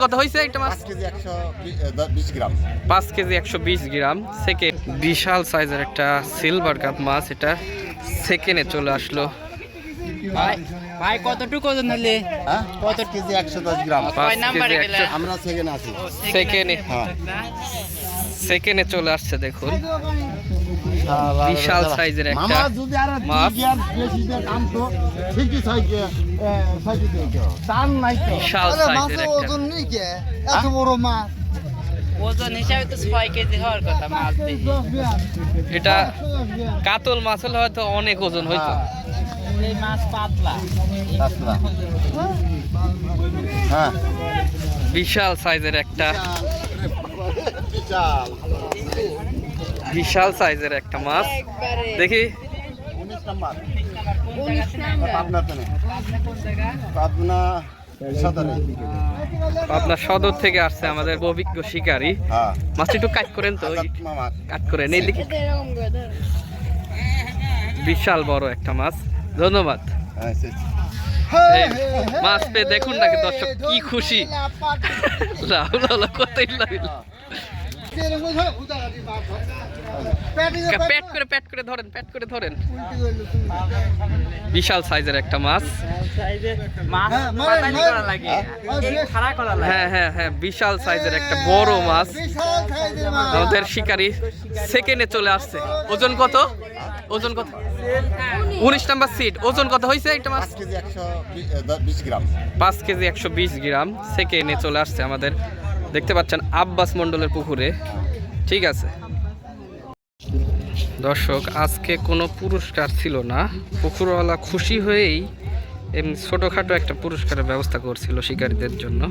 কত হয়েছে একটা মাছ? 5 কেজি 120 গ্রাম। 5 কেজি 120 গ্রাম। সেকেন্ড বিশাল সাইজের একটা সিলভার কাপ মাছ, এটা সেকেন্ডে চলে আসলো। ভাই কতটুকু ওজন হলে? হ্যাঁ 5 কেজি 110 গ্রাম। 5 কেজি 100 আমরা সেকেন্ড আছি। সেকেন্ডে হ্যাঁ সেকেন্ডে চলে আসছে দেখুন। বিশাল সাইজের একটা মামা যদি আর মাছ। বেশি দিয়ে কাম তো ঠিকই সাইজে দিও টান নাই তো। বিশাল সাইজের একটা ওজন নেই কে এত বড় মাছ। ওজন হিসাবে তো 6 কেজি হওয়ার কথা মাছ দেখি। এটা কাতল মাছ হলে হয়তো অনেক ওজন হইতো। এই মাছ পাতলা। পাতলা। হ্যাঁ বিশাল সাইজের একটা বিশাল বিশাল সাইজের একটা মাছ দেখি। 19 নাম্বার পাবনা তো পাবনা সদরে। আপনার সদর থেকে আসছে আমাদের অভিজ্ঞ শিকারী। হ্যাঁ মাছটা একটু কাট করেন তো, মামা কাট করে নেই দেখি। বিশাল বড় একটা মাছ, ধন্যবাদ। এই মাছ পেয়ে দেখুন নাকি দর্শক কি খুশি। রাহুল কতই লাগলো। প্যাট করে ধরেন, প্যাট করে ধরেন। বিশাল সাইজের একটা মাছ। মাছ পাতালি করা লাগে। এই খাড়া করা লাগে। হ্যাঁ হ্যাঁ হ্যাঁ, বিশাল সাইজের একটা বড় মাছ। আমাদের শিকারী সেকেন্ডে চলে আসছে। ওজন কত? ওজন কত? 19 নাম্বার সিট। ওজন কত হয়েছে একটা মাছ? 5 কেজি 120 গ্রাম। 5 কেজি 120 গ্রাম। সেকেন্ডে চলে আসছে আমাদের, দেখতে পাচ্ছেন আব্বাস মন্ডলের পুকুরে। ঠিক আছে দর্শক, আজকে কোনো পুরস্কার ছিল না। পুকুরওয়ালা খুশি হয়েই এমনি ছোটোখাটো একটা পুরস্কারের ব্যবস্থা করছিল শিকারীদের জন্য।